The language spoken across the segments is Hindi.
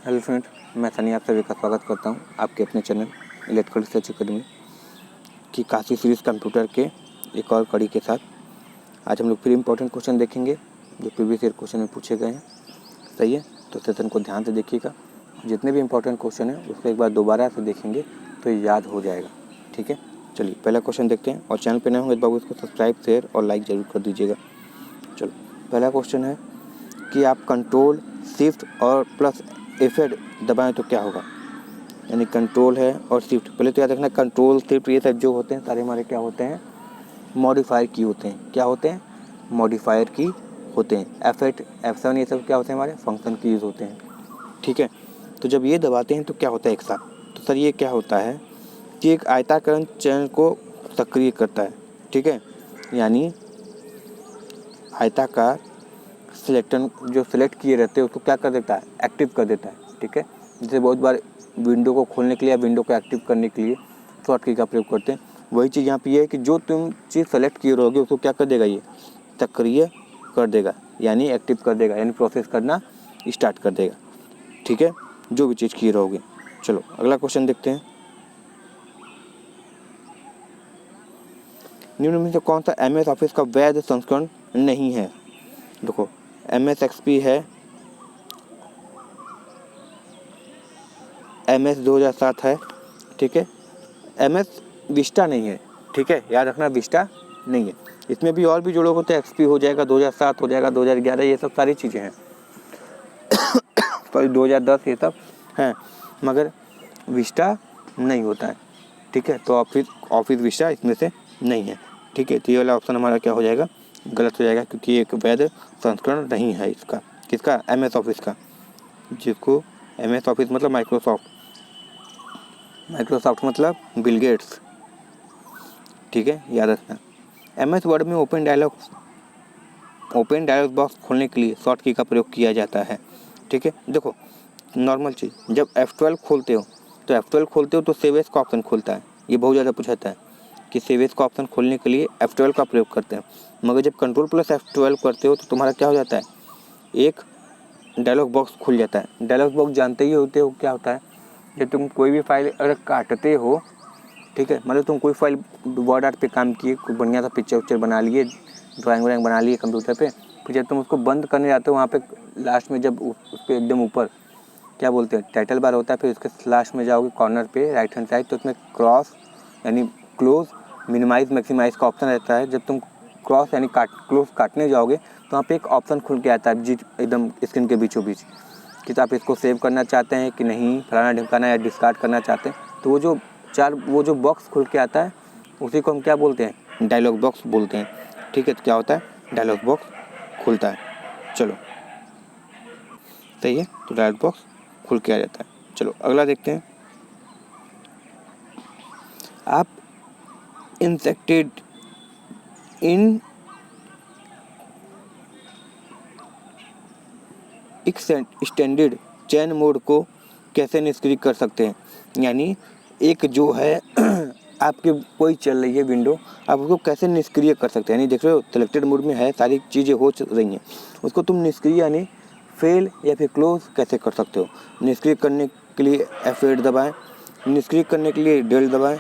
हेलो फ्रेंड, मैं सनी आप सभी का स्वागत करता हूं आपके अपने चैनल इलेक्ट्रिकल रिसर्च अकेडमी की काशी सीरीज़ कंप्यूटर के एक और कड़ी के साथ। आज हम लोग फिर इम्पोर्टेंट क्वेश्चन देखेंगे जो प्रीवियस ईयर क्वेश्चन में पूछे गए हैं। सही है, तो सेशन को ध्यान से देखिएगा। जितने भी इम्पोर्टेंट क्वेश्चन हैं उसको एक बार दोबारा से देखेंगे तो याद हो जाएगा। ठीक है, चलिए पहला क्वेश्चन देखते हैं। और चैनल पर नए होंगे तो बाबू इसको सब्सक्राइब, शेयर और लाइक ज़रूर कर दीजिएगा। चलो, पहला क्वेश्चन है कि आप कंट्रोल शिफ्ट और प्लस F8 दबाएं तो क्या होगा। यानी कंट्रोल है और शिफ्ट, पहले तो याद रखना कंट्रोल शिफ्ट ये सब जो होते हैं सारे हमारे क्या होते हैं, मॉडिफायर की होते हैं। क्या होते हैं, मॉडिफायर की होते हैं। F8 F7 ये सब क्या होते हैं, हमारे फंक्शन की यूज़ होते हैं। ठीक है, तो जब ये दबाते हैं तो क्या होता है एक साथ। तो सर ये क्या होता है कि एक आयताकार चैनल को सक्रिय करता है। ठीक है, यानी आयताकार सिलेक्टर जो सिलेक्ट किए रहते हैं उसको क्या कर देता है, एक्टिव कर देता है। ठीक है, जैसे बहुत बार विंडो को खोलने के लिए या विंडो को एक्टिव करने के लिए शॉर्ट की का प्रयोग करते हैं। वही चीज़ यहाँ पे ये है कि जो तुम चीज़ सेलेक्ट किए रहोगे उसको क्या कर देगा, ये सक्रिय कर देगा, यानी एक्टिव कर देगा, यानी प्रोसेस करना स्टार्ट कर देगा। ठीक है, जो भी चीज़ किए रहोगे। चलो अगला क्वेश्चन देखते हैं। निम्न में से कौन सा MS ऑफिस का वैध संस्करण नहीं है। देखो MS XP है, MS 2007 है। ठीक है, MS विस्टा नहीं है। ठीक है, याद रखना विस्टा नहीं है। इसमें भी और भी जोड़ोगे तो XP हो जाएगा, 2007 हो जाएगा, 2011 ये सब सारी चीज़ें हैं। सॉरी 2010 ये सब हैं, मगर विस्टा नहीं होता है। ठीक है, तो ऑफिस विस्टा इसमें से नहीं है। ठीक है, तो ये वाला ऑप्शन हमारा क्या हो जाएगा, गलत हो जाएगा, क्योंकि एक वैध संस्करण नहीं है इसका। किसका, MS ऑफिस का, जिसको MS ऑफिस मतलब माइक्रोसॉफ्ट मतलब बिल गेट्स। ठीक है, याद रखना। MS वर्ड में ओपन डायलॉग बॉक्स खोलने के लिए शॉर्ट की का प्रयोग किया जाता है। ठीक है, देखो नॉर्मल चीज़, जब F12 खोलते हो तो सेव एज का ऑप्शन खुलता है। ये बहुत ज़्यादा पूछाता है कि सेव एज का ऑप्शन खोलने के लिए F12 का प्रयोग करते हैं, मगर जब कंट्रोल प्लस F12 करते हो तो तुम्हारा क्या हो जाता है, एक डायलॉग बॉक्स खुल जाता है। डायलॉग बॉक्स जानते ही होते हो क्या होता है, जब तुम कोई भी फाइल अगर काटते हो, ठीक है, मतलब तुम कोई फाइल वर्ड आर्ट पे काम किए, कोई बढ़िया सा पिक्चर उच्चर बना लिए, ड्राइंग बना लिए कंप्यूटर पे, फिर जब तुम उसको बंद करने जाते हो वहाँ पे लास्ट में जब उस पर एकदम ऊपर क्या बोलते हैं, टाइटल बार होता है, फिर उसके लास्ट में जाओगे कॉर्नर पे राइट हैंड साइड, तो उसमें क्रॉस यानी क्लोज मिनिमाइज मैक्सिमाइज का ऑप्शन रहता है। जब तुम क्रॉस यानी क्लोज काटने जाओगे तो वहाँ पे एक ऑप्शन खुल के आता है जी एकदम स्क्रीन के बीचों बीच, कि तो आप इसको सेव करना चाहते हैं कि नहीं, फलाना ढिमकाना या डिस्कार्ड करना चाहते हैं, तो वो जो बॉक्स खुल के आता है उसी को हम क्या बोलते हैं, डायलॉग बॉक्स बोलते हैं। ठीक है, तो क्या होता है, डायलॉग बॉक्स खुलता है। चलो सही है, तो डायलॉग बॉक्स खुल के आ जाता है। चलो अगला देखते हैं। आप इंसेक्टेड इन एक्सटेंडेड चैन मोड को कैसे निष्क्रिय कर सकते हैं। यानी एक जो है आपके कोई चल रही है विंडो, आप उसको कैसे निष्क्रिय कर सकते हैं। यानी देख रहे हो सिलेक्टेड मोड में है, सारी चीज़ें हो रही हैं, उसको तुम निष्क्रिय यानी फेल या फिर क्लोज कैसे कर सकते हो। निष्क्रिय करने के लिए F8 दबाएं, निष्क्रिय करने के लिए डेल दबाएं,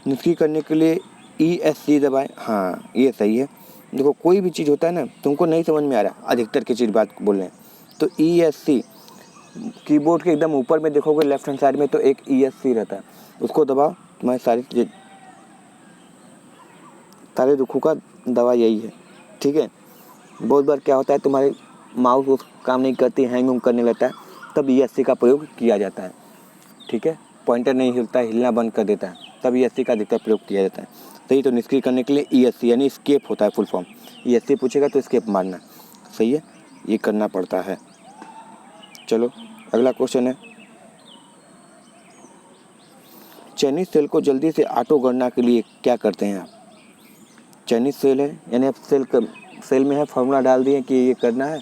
निष्क्रिय करने के लिए ESC दबाएं। हाँ ये सही है। देखो कोई भी चीज़ होता है ना, तुमको नहीं समझ में आ रहा, अधिकतर की चीज़ बात बोल रहे हैं, तो ESC कीबोर्ड के एकदम ऊपर में देखोगे लेफ्ट हैंड साइड में तो एक ESC रहता है, उसको दबाओ, तुम्हारे सारे दुखों का दवा यही है। ठीक है, बहुत बार क्या होता है तुम्हारे माउस उस काम नहीं करती, हैंग करने लगता है, तब ESC का प्रयोग किया जाता है। ठीक है, पॉइंटर नहीं हिलता है, हिलना बंद कर देता है, तब ESC का अधिकतर प्रयोग किया जाता है। सही, तो निष्क्रिय करने के लिए ESC यानी स्केप होता है फुल फॉर्म, ESC पूछेगा तो स्केप मारना। सही है, ये करना पड़ता है। चलो अगला क्वेश्चन है, चयनित सेल को जल्दी से ऑटो गणना के लिए क्या करते हैं आप। चयनित सेल है यानी आप सेल में है, फॉर्मूला डाल दिए कि ये करना है,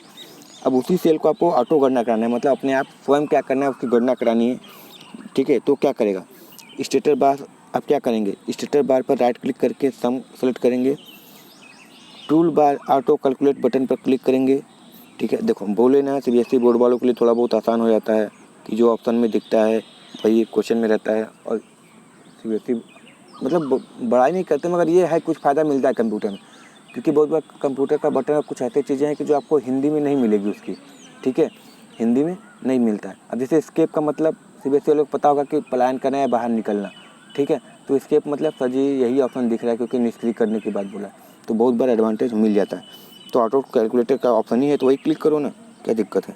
अब उसी सेल को आपको ऑटो गणना कराना है, मतलब अपने आप स्वयं क्या करना है, उसकी गणना करानी है। ठीक है, तो क्या करेगा, स्टेटस बार आप क्या करेंगे, स्टेटस बार पर राइट क्लिक करके सम सेलेक्ट करेंगे, tool bar auto calculate button पर क्लिक करेंगे, ठीक है। देखो बोले ना सीबीएसई बोर्ड वालों के लिए थोड़ा बहुत आसान हो जाता है कि जो ऑप्शन में दिखता है वही क्वेश्चन में रहता है, और सीबीएसई मतलब बड़ाई नहीं करते, मगर ये है कुछ फ़ायदा मिलता है कंप्यूटर में, क्योंकि बहुत बार कंप्यूटर का बटन कुछ ऐसी चीज़ें हैं कि जो आपको हिंदी में नहीं मिलेगी उसकी, ठीक है, हिंदी में नहीं मिलता है। अब जैसे एस्केप का मतलब सीबीएसई वालों को पता होगा कि पलायन करना है, बाहर निकलना, ठीक है, तो एस्केप मतलब सर जी यही ऑप्शन दिख रहा है क्योंकि निष्क्रिय करने की बात बोला है, तो बहुत बार एडवांटेज मिल जाता है। तो ऑटो कैलकुलेटर का ऑप्शन ही है तो वही क्लिक करो ना, क्या दिक्कत है,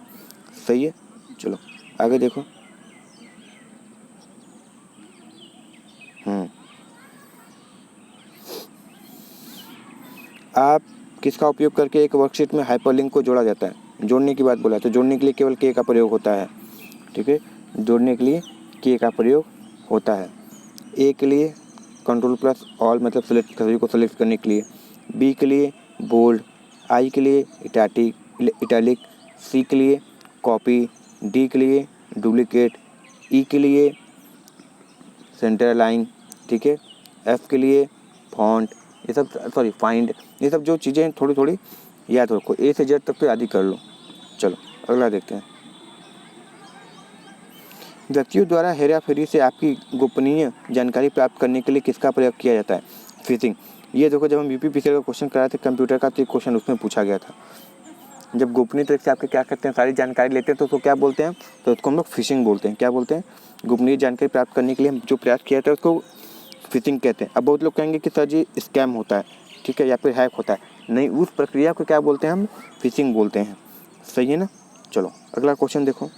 सही है। चलो आगे देखो। आप किसका उपयोग करके एक वर्कशीट में हाइपरलिंक को जोड़ा जाता है, जोड़ने की बात बोला है, तो जोड़ने के लिए केवल के का प्रयोग होता है, ठीक है, जोड़ने के लिए के का प्रयोग होता है। ए के लिए कंट्रोल प्लस ऑल मतलब सेलेक्ट सभी को सेलेक्ट करने के लिए, बी के लिए बोल्ड, आई के लिए इटैलिक, सी के लिए कॉपी, डी के लिए डुप्लीकेट, ई के लिए सेंटर लाइन, ठीक है, एफ के लिए फॉन्ट, ये सब सॉरी फाइंड, ये सब जो चीज़ें थोड़ी थोड़ी याद रखो, ए से जेड तक तो याद ही कर लो। चलो अगला देखते हैं। व्यक्तियों द्वारा हेरा फेरी से आपकी गोपनीय जानकारी प्राप्त करने के लिए किसका प्रयोग किया जाता है, फिशिंग। ये देखो जब हम यूपीपीसीएल का क्वेश्चन कराए थे कंप्यूटर का, तो एक क्वेश्चन उसमें पूछा गया था, जब गोपनीय तरीके से आपके क्या करते हैं सारी जानकारी लेते हैं तो उसको क्या बोलते हैं, तो उसको हम लोग फिशिंग बोलते हैं। क्या बोलते हैं, गोपनीय जानकारी प्राप्त करने के लिए हम जो प्रयास किया था उसको फिशिंग कहते हैं। अब बहुत लोग कहेंगे कि सर जी स्कैम होता है, ठीक है, या फिर हैक होता है, नहीं, उस प्रक्रिया को क्या बोलते हैं हम, फिशिंग बोलते हैं, सही है ना। चलो अगला क्वेश्चन देखो।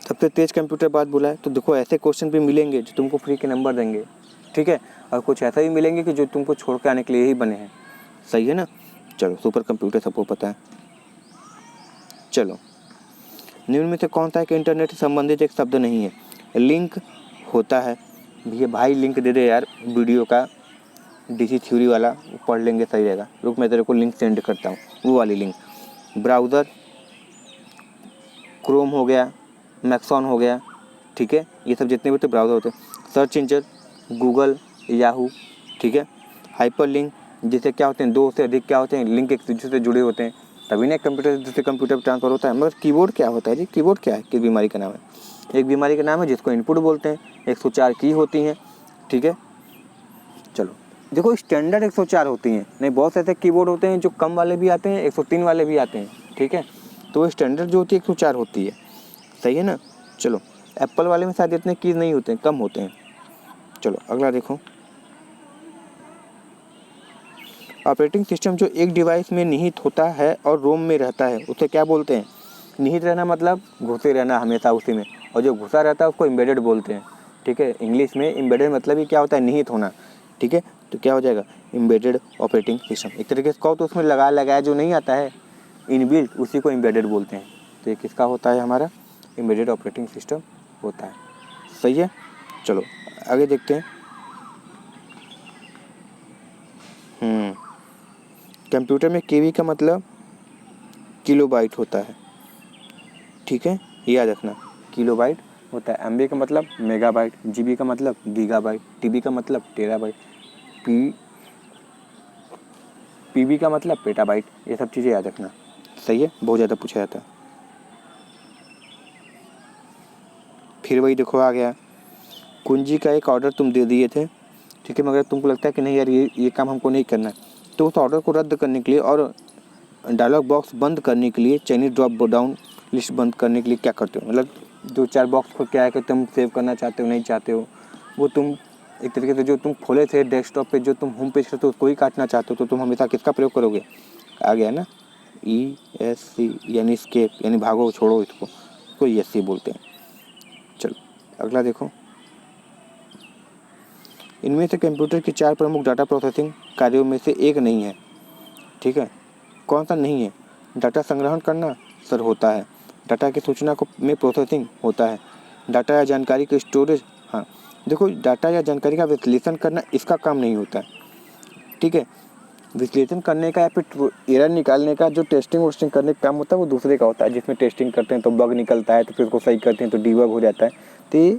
सबसे तेज कंप्यूटर बात बोला है, तो देखो ऐसे क्वेश्चन भी मिलेंगे जो तुमको फ्री के नंबर देंगे, ठीक है, और कुछ ऐसा भी मिलेंगे कि जो तुमको छोड़ के आने के लिए ही बने हैं, सही है ना। चलो सुपर कंप्यूटर सबको पता है। चलो निम्न में से कौन सा है कि इंटरनेट से संबंधित एक शब्द नहीं है, लिंक होता है। भैया भाई लिंक दे दे यार वीडियो का, डीसी थ्योरी वाला पढ़ लेंगे सही रहेगा। रुक मैं तेरे को लिंक सेंड करता हूँ, वो वाली लिंक। ब्राउज़र क्रोम हो गया, मैक्सॉन हो गया, ठीक है, ये सब जितने भी तो ब्राउज़र होते हैं। सर्च इंजन गूगल, याहू, ठीक है। हाइपर लिंक जिसे क्या होते हैं, दो से अधिक क्या होते हैं लिंक एक दूसरे से जुड़े होते हैं, तभी ना एक कंप्यूटर से दूसरे कंप्यूटर पर ट्रांसफर होता है। मगर कीबोर्ड क्या होता है जी, कीबोर्ड क्या है, किस बीमारी का नाम है, एक बीमारी का नाम है जिसको इनपुट बोलते हैं, 104 की होती हैं, ठीक है। चलो देखो स्टैंडर्ड 104 होती हैं, नहीं बहुत से ऐसे कीबोर्ड होते हैं जो कम वाले भी आते हैं, 103 वाले भी आते हैं, ठीक है, तो स्टैंडर्ड जो होती है 104 होती है, सही है ना। चलो एप्पल वाले में शायद इतने कीज नहीं होते हैं, कम होते हैं। चलो अगला देखो। ऑपरेटिंग सिस्टम जो एक डिवाइस में निहित होता है और रोम में रहता है उसे क्या बोलते हैं, निहित रहना मतलब घुसे रहना हमेशा उसी में, और जो घुसा रहता है उसको एम्बेडेड बोलते हैं, ठीक है। इंग्लिश में एम्बेडेड मतलब ही क्या होता है, निहित होना, ठीक है, तो क्या हो जाएगा एम्बेडेड ऑपरेटिंग सिस्टम। एक तरीके से कहो तो उसमें लगाया जो नहीं आता है इनबिल्ट, उसी को एम्बेडेड बोलते हैं। तो ये किसका होता है, हमारा एम्बेडेड ऑपरेटिंग सिस्टम होता है, सही है। चलो आगे देखते हैं। कंप्यूटर में केबी का मतलब किलोबाइट होता है, ठीक है, याद रखना किलोबाइट होता है। एमबी का मतलब मेगाबाइट, जीबी का मतलब गीगाबाइट, टीबी का मतलब टेराबाइट, पीबी का मतलब पेटाबाइट, ये सब चीज़ें याद रखना, सही है, बहुत ज़्यादा पूछा जाता है। फिर वही देखो आ गया, कुंजी का एक ऑर्डर तुम दे दिए थे, ठीक है, मगर तुमको लगता है कि नहीं यार ये काम हमको नहीं करना है, तो उस ऑर्डर को रद्द करने के लिए और डायलॉग बॉक्स बंद करने के लिए, चयनित ड्रॉप डाउन लिस्ट बंद करने के लिए क्या करते हो, मतलब 2-4 बॉक्स को क्या है कि तुम सेव करना चाहते हो नहीं चाहते हो, वो तुम एक तरीके से जो तुम खोले थे डेस्कटॉप पे जो तुम होम पेज करते हो उसको ही काटना चाहते हो, तो तुम हमेशा किसका प्रयोग करोगे, आ गया ना ESC यानी स्केप, यानी भागो छोड़ो इसको ESC बोलते हैं। चलो अगला देखो। इनमें से कंप्यूटर की 4 प्रमुख डाटा प्रोसेसिंग कार्यों में से एक नहीं है, ठीक है, कौन सा नहीं है, डाटा संग्रहण करना सर होता है, डाटा की सूचना को में प्रोसेसिंग होता है, डाटा या जानकारी के स्टोरेज, हाँ देखो डाटा या जानकारी का विश्लेषण करना इसका काम नहीं होता है, ठीक है, विश्लेषण करने का या फिर एरर निकालने का जो टेस्टिंग वोस्टिंग करने का काम होता है वो दूसरे का होता है, जिसमें टेस्टिंग करते हैं तो बग निकलता है तो फिर उसको सही करते हैं तो डीबग हो जाता है, तो ये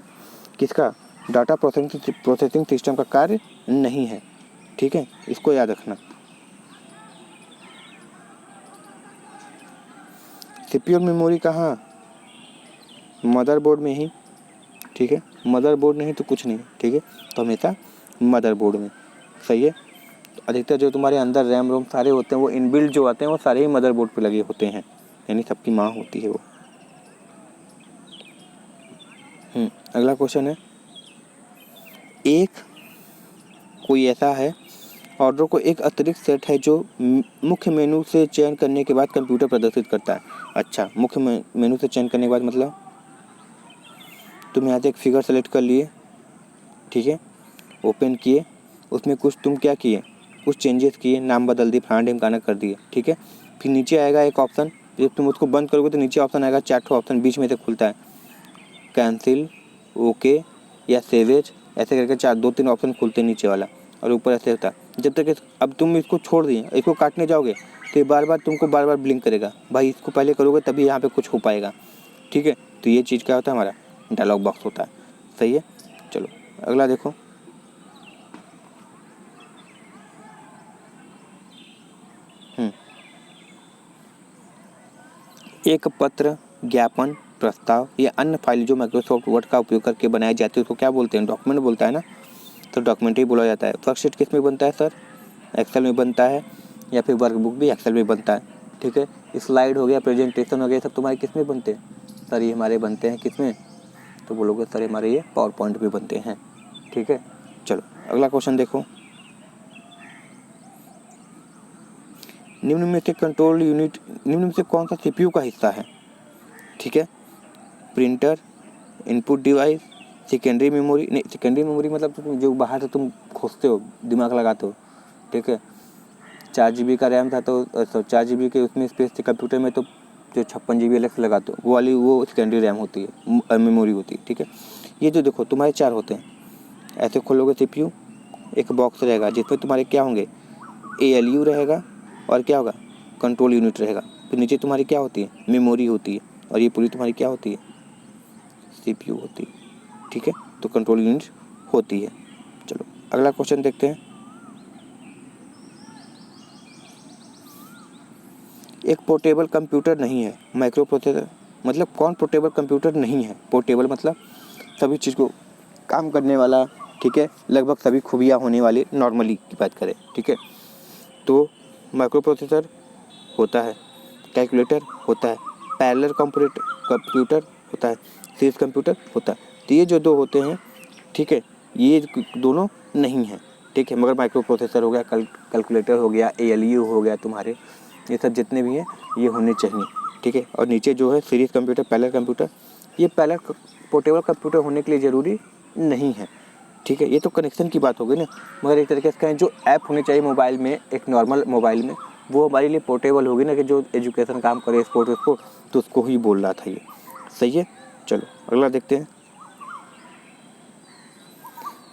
किसका डाटा प्रोसेसिंग सिस्टम का कार्य नहीं है, ठीक है, इसको याद रखना। सीपीयू और मेमोरी कहाँ, मदरबोर्ड में ही, ठीक है, मदरबोर्ड नहीं तो कुछ नहीं, ठीक है, तो हमेशा मदरबोर्ड में, सही है। तो अधिकतर जो तुम्हारे अंदर रैम रोम सारे होते हैं वो इनबिल्ट जो आते हैं वो सारे ही मदरबोर्ड पे लगे होते हैं, यानी सबकी माँ होती है वो। अगला क्वेश्चन है, एक कोई ऐसा है ऑर्डर को एक अतिरिक्त सेट है जो मुख्य मेनू से चयन करने के बाद कंप्यूटर प्रदर्शित करता है। अच्छा, मुख्य मेनू से चयन करने के बाद मतलब तुम यहाँ से एक फिगर सेलेक्ट कर लिए, ठीक है, ओपन किए, उसमें कुछ तुम क्या किए, कुछ चेंजेस किए, नाम बदल दिए, फलाना ढिमकाना कर दिए, ठीक है। फिर नीचे आएगा एक ऑप्शन, जब तुम उसको बंद करोगे तो नीचे ऑप्शन आएगा, 4 ऑप्शन बीच में से खुलता है, कैंसिल, ओके या सेवेज, ऐसे करके 2-3 ऑप्शन खुलते हैं नीचे वाला, और ऊपर ऐसे होता है। जब तक अब तुम इसको छोड़ दिए, इसको काटने जाओगे तो ये बार बार ब्लिंक करेगा, भाई इसको पहले करोगे तभी यहाँ पे कुछ हो पाएगा, ठीक है। तो ये चीज़ क्या होता है, हमारा डायलॉग बॉक्स होता है, सही है। चलो अगला देखो, एक पत्र, ज्ञापन, प्रस्ताव या अन्य फाइल जो माइक्रोसॉफ्ट वर्ड का उपयोग करके बनाई जाती है उसको क्या बोलते हैं, डॉक्यूमेंट बोलता है ना, तो डॉक्यूमेंट ही बोला जाता है। वर्कशीट किस में बनता है सर, एक्सेल में बनता है, या फिर वर्कबुक भी एक्सेल में बनता है, ठीक है। स्लाइड हो गया, प्रेजेंटेशन हो गया, सब तुम्हारे किस में बनते हैं सर, ये हमारे बनते हैं किस में, तो बोलोगे सर हमारे ये पावर पॉइंट में बनते हैं, ठीक है। चलो अगला क्वेश्चन देखो, निम्न में से कंट्रोल यूनिट, निम्न में से कौन सा सीपीयू का हिस्सा है, ठीक है। Printer, input device, secondary memory, नहीं सेकेंडरी मेमोरी मतलब तुम जो बाहर से तुम खोजते हो, दिमाग लगाते हो, ठीक है। 4 GB का रैम था तो 4 GB के उसमें स्पेस थी कंप्यूटर में, तो जो 56 GB अलग से लगाते हो वो वाली वो सेकेंडरी रैम होती है, मेमोरी होती है, ठीक है। ये जो देखो तुम्हारे 4 होते हैं, ऐसे खोलोगे सीपीयू, एक बॉक्स रहेगा जिसमें तुम्हारे क्या होंगे, ALU रहेगा और क्या होगा, कंट्रोल यूनिट रहेगा। फिर नीचे तुम्हारी क्या होती है, मेमोरी होती है, और ये पूरी तुम्हारी क्या होती है, सीपीयू होती है, ठीक है। तो कंट्रोल यूनिट होती है। चलो अगला क्वेश्चन देखते हैं, एक पोर्टेबल कंप्यूटर नहीं है, माइक्रो प्रोसेसर मतलब कौन पोर्टेबल कंप्यूटर नहीं है, पोर्टेबल मतलब सभी चीज़ को काम करने वाला, ठीक है, लगभग सभी खूबियाँ होने वाली, नॉर्मली की बात करें, ठीक है। तो माइक्रो प्रोसेसर होता है, कैलकुलेटर होता है, पैरेलल कंप्यूटर होता है, सीरीज कंप्यूटर होता है। तो ये जो 2 होते हैं, ठीक है, ये दोनों नहीं हैं, ठीक है। मगर माइक्रो प्रोसेसर हो गया, कैलकुलेटर हो गया, ALU हो गया तुम्हारे, ये सब जितने भी हैं ये होने चाहिए, ठीक है। और नीचे जो है सीरीज कंप्यूटर, पैरेलल कंप्यूटर, ये पैरेलल पोर्टेबल कंप्यूटर होने के लिए ज़रूरी नहीं है, ठीक है। ये तो कनेक्शन की बात हो गई ना, मगर एक तरीके से कहें जो ऐप होने चाहिए मोबाइल में, एक नॉर्मल मोबाइल में, वो हमारे लिए पोर्टेबल होगी ना, कि जो एजुकेशन काम करे, स्पोर्ट उसको, तो उसको ही बोल रहा था ये, सही है। चलो अगला देखते हैं,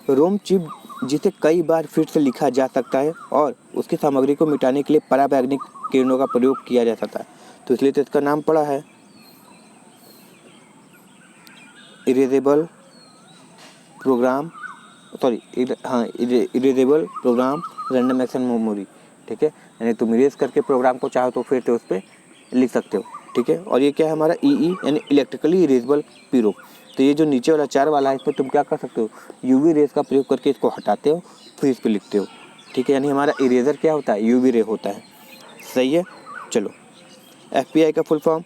रोम चिप जिसे कई बार फिर से लिखा जा सकता है और उसकी सामग्री को मिटाने के लिए पराबैंगनी किरणों का प्रयोग किया जा सकता है, तो इसलिए तो इसका नाम पड़ा है erasable program, erasable program random action memory, ठीक है। यानी तुम इरेज करके प्रोग्राम को चाहो तो फिर से उस पर लिख सकते हो, ठीक है। और ये क्या है हमारा EE यानी इलेक्ट्रिकली इरेजेबल पीरो। तो ये जो नीचे वाला 4 वाला है, इसमें तुम क्या कर सकते हो, UV रेज का प्रयोग करके इसको हटाते हो, फिर इस पर लिखते हो, ठीक है। यानी हमारा इरेजर क्या होता है, UV रे होता है, सही है। चलो FPI का फुल फॉर्म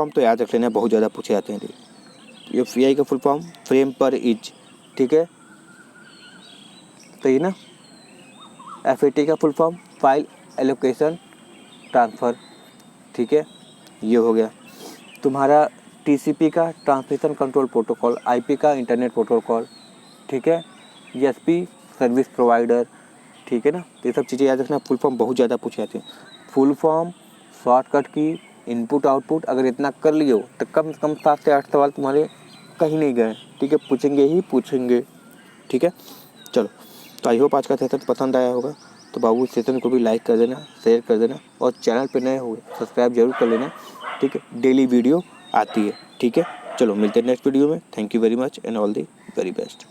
तो याद रख लेना, बहुत ज़्यादा पूछे जाते हैं। FPI का फुल फॉर्म फ्रेम पर इंच, ठीक है, सही ना। FAT का full form file allocation transfer, ठीक है, ये हो गया तुम्हारा। TCP का ट्रांसमिशन कंट्रोल प्रोटोकॉल, IP का इंटरनेट प्रोटोकॉल, ठीक है, ESP सर्विस प्रोवाइडर, ठीक है ना। ये सब चीज़ें याद रखना, फुल फॉर्म बहुत ज़्यादा पूछे जाते हैं। फुल फॉर्म, शॉर्टकट की, इनपुट आउटपुट, अगर इतना कर लियो तो कम से कम 7 से 8 सवाल तुम्हारे कहीं नहीं गए, ठीक है, पूछेंगे ही पूछेंगे, ठीक है। चलो तो आई होप आज का सेशन पसंद आया होगा, तो बाबू इस सेशन को भी लाइक कर देना, शेयर कर देना, और चैनल पे नए हो सब्सक्राइब जरूर कर लेना, ठीक है। डेली वीडियो आती है, ठीक है। चलो मिलते हैं नेक्स्ट वीडियो में, thank you very much and all the very best.